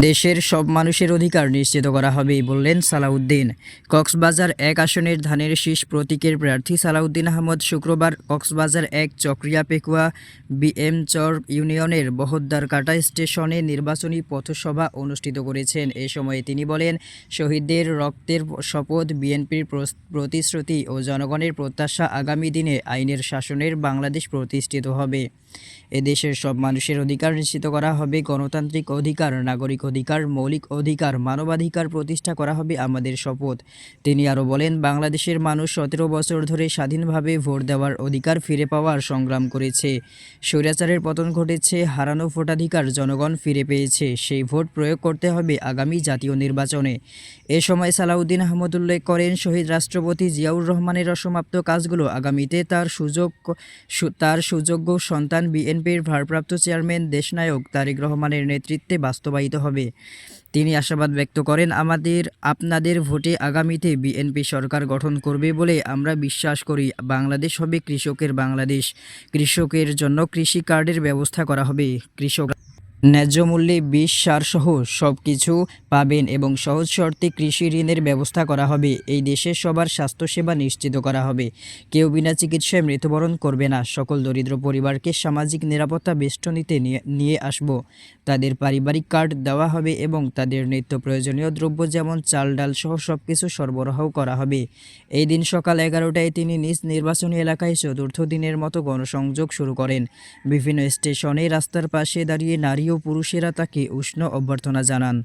দেশের সব মানুষের অধিকার নিশ্চিত করা হবে বললেন সালাউদ্দিন। কক্সবাজার ১ আসনের ধানের শীষ প্রতীকের প্রার্থী সালাউদ্দিন আহমদ শুক্রবার কক্সবাজার ১ চকরিয়া পেকুয়া বিএমচর ইউনিয়নের বহদ্দারকাটা স্টেশনে নির্বাচনী পথসভা অনুষ্ঠিত করেছেন। এ সময় তিনি বলেন, শহীদদের রক্তের শপথ, বিএনপির প্রতিশ্রুতি ও জনগণের প্রত্যাশা আগামী দিনে আইনের শাসনের বাংলাদেশ প্রতিষ্ঠিত হবে। এদেশের সব মানুষের অধিকার নিশ্চিত করা হবে, গণতান্ত্রিক অধিকার, নাগরিক অধিকার, মৌলিক অধিকার, মানবাধিকার প্রতিষ্ঠা করা হবে আমাদের শপথ। তিনি আরও বলেন, বাংলাদেশের মানুষ ১৭ বছর ধরে স্বাধীনভাবে ভোট দেওয়ার অধিকার ফিরে পাওয়ার সংগ্রাম করেছে। স্বৈরাচারের পতন ঘটেছে, হারানো ভোটাধিকার জনগণ ফিরে পেয়েছে। সেই ভোট প্রয়োগ করতে হবে আগামী জাতীয় নির্বাচনে। এ সময় সালাউদ্দিন আহমদ উল্লেখ করেন, শহীদ রাষ্ট্রপতি জিয়াউর রহমানের অসমাপ্ত কাজগুলো আগামীতে তার সুযোগ্য সন্তান বিএনপির ভারপ্রাপ্ত চেয়ারম্যান দেশনায়ক তারেক রহমানের নেতৃত্বে বাস্তবায়িত হবে। তিনি আশাবাদ ব্যক্ত করেন, আপনাদের ভোটে আগামীতে বিএনপি সরকার গঠন করবে বলে আমরা বিশ্বাস করি। বাংলাদেশ হবে কৃষকের বাংলাদেশ। কৃষকের জন্য কৃষি কার্ডের ব্যবস্থা করা হবে। কৃষক ন্যায্য মূল্যে বীজ, সারসহ সব কিছু পাবেন এবং সহজ শর্তে কৃষি ঋণের ব্যবস্থা করা হবে। এই দেশের সবার স্বাস্থ্যসেবা নিশ্চিত করা হবে। কেউ বিনা চিকিৎসায় মৃত্যুবরণ করবে না। সকল দরিদ্র পরিবারকে সামাজিক নিরাপত্তা বেষ্টনীতে নিয়ে আসব। তাদের পারিবারিক কার্ড দেওয়া হবে এবং তাদের নিত্য প্রয়োজনীয় দ্রব্য যেমন চাল, ডাল সহ সব কিছু সরবরাহ করা হবে। এই দিন সকাল ১১টায় তিনি নিজ নির্বাচনী এলাকায় চতুর্থ দিনের মতো গণসংযোগ শুরু করেন। বিভিন্ন স্টেশনে রাস্তার পাশে দাঁড়িয়ে নারী ও পুরুষেরা তাকে উষ্ণ অভ্যর্থনা জানান।